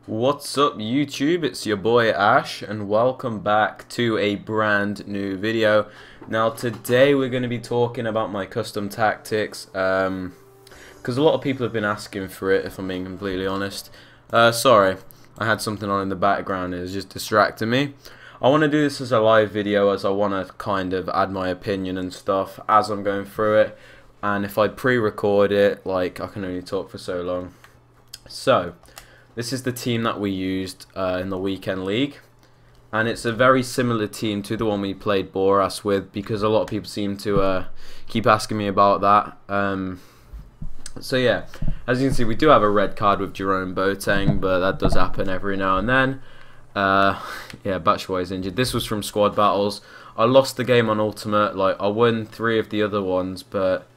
What's up YouTube, it's your boy Ash and welcome back to a brand new video. Now today we're going to be talking about my custom tactics because a lot of people have been asking for it, if I'm being completely honest. Sorry, I had something on in the background, it was just distracting me. I want to do this as a live video as I want to kind of add my opinion and stuff as I'm going through it, and if I pre-record it, like, I can only talk for so long. So this is the team that we used in the weekend league, and it's a very similar team to the one we played Boras with because a lot of people seem to keep asking me about that. So yeah, as you can see, we do have a red card with Jerome Boateng, but that does happen every now and then. Yeah, Batshuayi is injured. This was from squad battles. I lost the game on Ultimate. Like, I won 3 of the other ones, but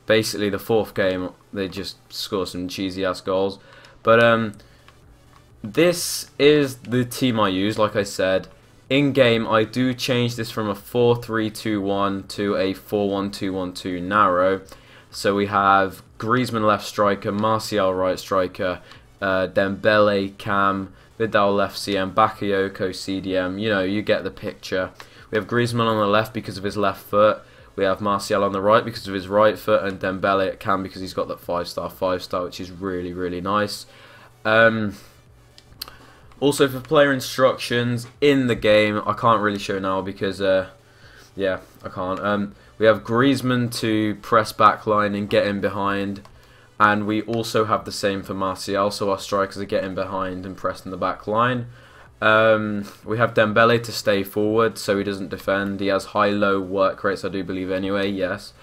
basically the 4th game they just scored some cheesy ass goals. But this is the team I use. Like I said, in game I do change this from a 4-3-2-1 to a 4-1-2-1-2 narrow. So we have Griezmann left striker, Martial right striker, Dembele cam, Vidal left CM, Bakayoko CDM. You know, you get the picture. We have Griezmann on the left because of his left foot. We have Martial on the right because of his right foot, and Dembele at cam because he's got that 5-star, which is really, really nice. Also, for player instructions in the game, I can't really show now because, yeah, I can't. We have Griezmann to press backline and get in behind, and we also have the same for Martial, so our strikers are getting behind and pressing the back line. We have Dembele to stay forward so he doesn't defend. He has high-low work rates, I do believe anyway, yes.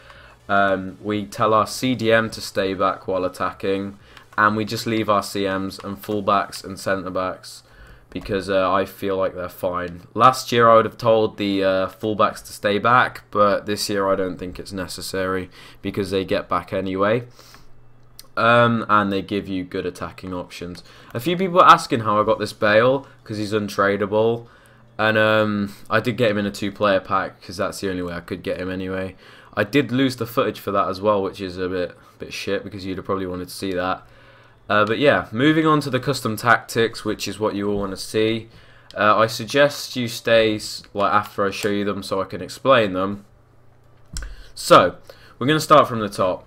We tell our CDM to stay back while attacking, and we just leave our CMs and fullbacks and centre-backs because I feel like they're fine. Last year I would have told the fullbacks to stay back, but this year I don't think it's necessary because they get back anyway. And they give you good attacking options. A few people are asking how I got this Bale because he's untradeable, and I did get him in a 2-player pack because that's the only way I could get him anyway. I did lose the footage for that as well, which is a bit shit because you'd have probably wanted to see that. But yeah, moving on to the custom tactics, which is what you all want to see. I suggest you stay like after I show you them so I can explain them. So we're going to start from the top.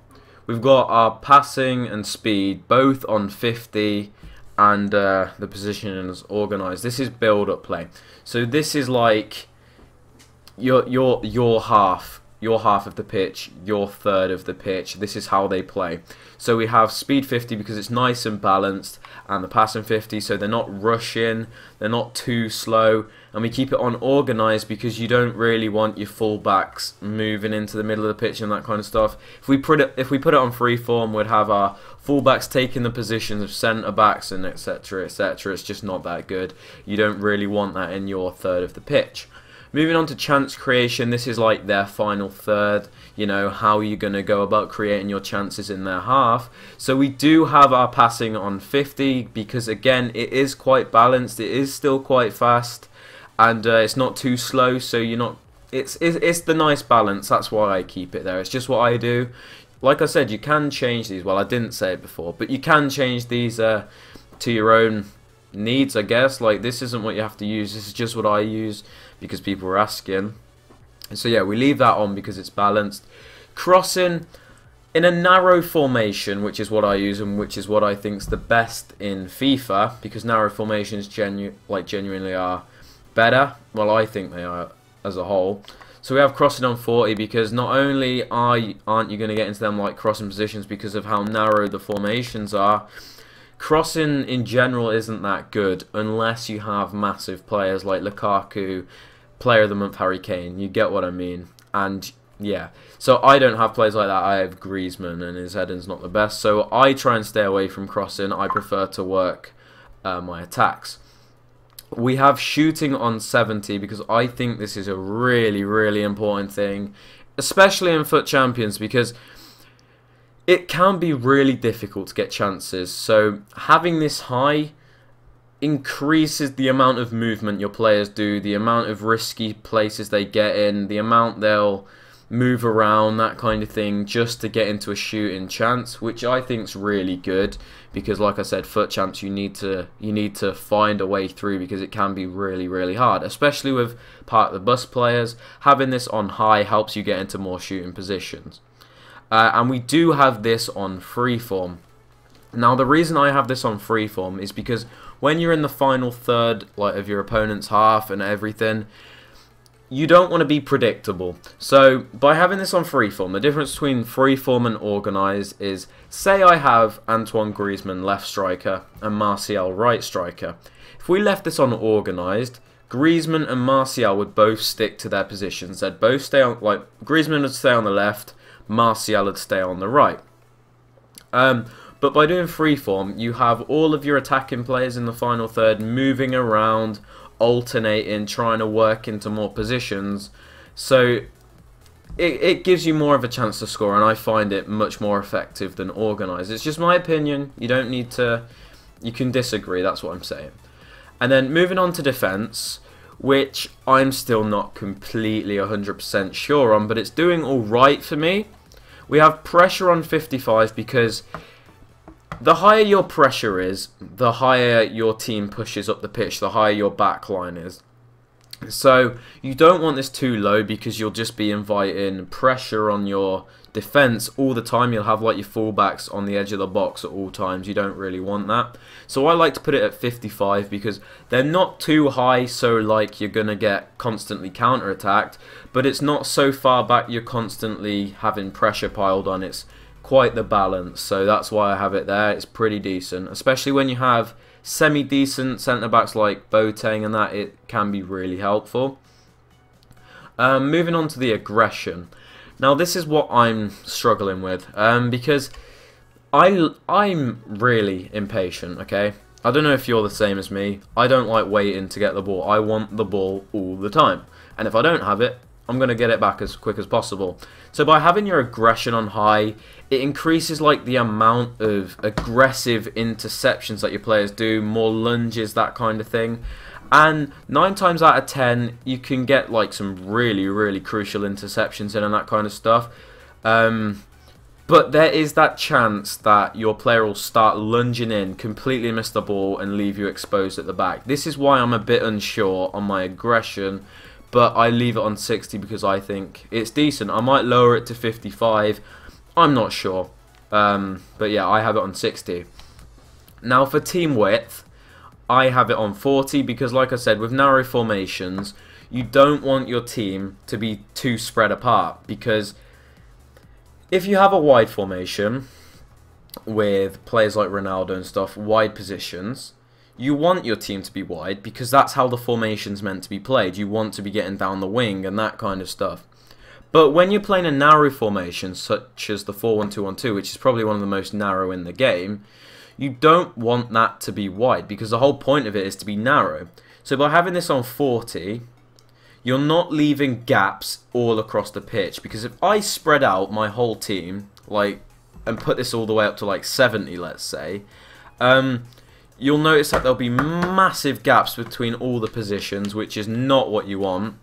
We've got our passing and speed both on 50, and the positioning is organised. This is build-up play. So this is like your half of the pitch, your third of the pitch. This is how they play. So we have speed 50 because it's nice and balanced, and the passing 50 so they're not rushing, they're not too slow, and we keep it on organised because you don't really want your fullbacks moving into the middle of the pitch and that kind of stuff. If we put it on free form, we'd have our fullbacks taking the positions of centre backs and etc, etc. It's just not that good. You don't really want that in your third of the pitch. Moving on to chance creation, this is like their final third. You know, how are you going to go about creating your chances in their half? So we do have our passing on 50 because, again, it is quite balanced. It is still quite fast, and it's not too slow. So you're not. It's the nice balance. That's why I keep it there. It's just what I do. Like I said, you can change these. Well, I didn't say it before, but you can change these to your own needs, I guess. Like, this isn't what you have to use. This is just what I use because people were asking. So yeah, we leave that on because it's balanced. Crossing in a narrow formation, which is what I use and which is what I think's the best in FIFA, because narrow formations genuinely are better. Well, I think they are as a whole. So we have crossing on 40 because not only aren't you going to get into them like crossing positions because of how narrow the formations are, crossing in general isn't that good unless you have massive players like Lukaku, Player of the Month Harry Kane. You get what I mean? And yeah, so I don't have players like that. I have Griezmann, and his heading's not the best. So I try and stay away from crossing. I prefer to work my attacks. We have shooting on 70 because I think this is a really, really important thing, especially in FUT Champions, because it can be really difficult to get chances. So having this high increases the amount of movement your players do, the amount of risky places they get in, the amount they'll move around, that kind of thing, just to get into a shooting chance, which I think's really good, because like I said, foot champs, you need to find a way through, because it can be really hard, especially with Park the Bus players. Having this on high helps you get into more shooting positions. And we do have this on freeform. Now the reason I have this on freeform is because when you're in the final third, like, of your opponent's half and everything, you don't want to be predictable. So by having this on freeform, the difference between freeform and organised is, say I have Antoine Griezmann left striker and Martial right striker. If we left this on organised, Griezmann and Martial would both stick to their positions. They'd both stay on, like, Griezmann would stay on the left, Martial would stay on the right. But by doing freeform, you have all of your attacking players in the final third moving around, alternating, trying to work into more positions, so it gives you more of a chance to score, and I find it much more effective than organised. It's just my opinion. You don't need to, you can disagree, that's what I'm saying. And then moving on to defence, which I'm still not completely 100% sure on, but it's doing alright for me. We have pressure on 55, because the higher your pressure is, the higher your team pushes up the pitch, the higher your back line is. So you don't want this too low, because you'll just be inviting pressure on your defence all the time. You'll have like your fullbacks on the edge of the box at all times. You don't really want that. So I like to put it at 55, because they're not too high, so like you're going to get constantly counter-attacked, but it's not so far back you're constantly having pressure piled on. It's quite the balance, so that's why I have it there. It's pretty decent, especially when you have semi-decent centre-backs like Boateng and that. It can be really helpful. Moving on to the aggression. Now this is what I'm struggling with, because I'm really impatient, okay? I don't know if you're the same as me. I don't like waiting to get the ball. I want the ball all the time, and if I don't have it, I'm going to get it back as quick as possible. So by having your aggression on high, it increases like the amount of aggressive interceptions that your players do, more lunges, that kind of thing. And 9 times out of 10, you can get like some really crucial interceptions in and that kind of stuff. But there is that chance that your player will start lunging in, completely miss the ball, and leave you exposed at the back. This is why I'm a bit unsure on my aggression, but I leave it on 60 because I think it's decent. I might lower it to 55. I'm not sure. But yeah, I have it on 60. Now for team width, I have it on 40 because, like I said, with narrow formations, you don't want your team to be too spread apart, because if you have a wide formation with players like Ronaldo and stuff, wide positions, you want your team to be wide because that's how the formation's meant to be played. You want to be getting down the wing and that kind of stuff. But when you're playing a narrow formation, such as the 4-1-2-1-2, which is probably one of the most narrow in the game, you don't want that to be wide, because the whole point of it is to be narrow. So by having this on 40, you're not leaving gaps all across the pitch, because if I spread out my whole team, like, and put this all the way up to like 70, let's say, you'll notice that there'll be massive gaps between all the positions, which is not what you want.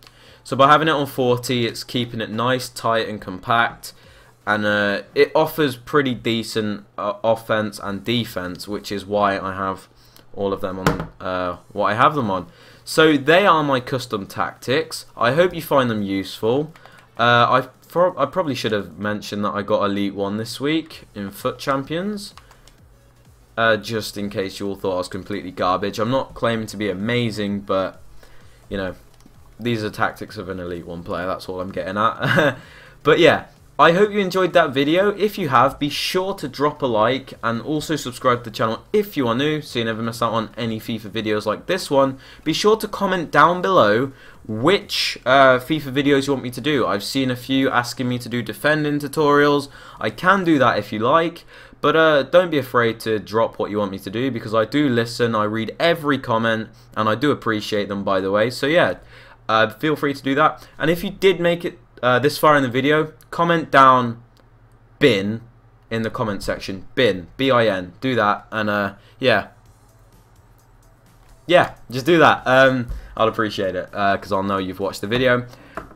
So by having it on 40, it's keeping it nice, tight and compact, and it offers pretty decent offense and defense, which is why I have all of them on what I have them on. So they are my custom tactics. I hope you find them useful. I probably should have mentioned that I got Elite 1 this week in Foot Champions, just in case you all thought I was completely garbage. I'm not claiming to be amazing, but you know, these are tactics of an Elite 1 player. That's all I'm getting at. But yeah, I hope you enjoyed that video. If you have, be sure to drop a like and also subscribe to the channel if you are new, so you never miss out on any FIFA videos like this one. Be sure to comment down below which FIFA videos you want me to do. I've seen a few asking me to do defending tutorials. I can do that if you like, but don't be afraid to drop what you want me to do, because I do listen, I read every comment, and I do appreciate them, by the way. So yeah, feel free to do that. And if you did make it this far in the video, comment down bin in the comment section. Bin, B-I-N. Do that, and yeah, just do that. I'll appreciate it, because I'll know you've watched the video.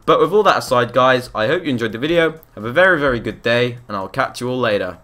But But with all that aside, guys, I hope you enjoyed the video. Have a very, very good day, and I'll catch you all later.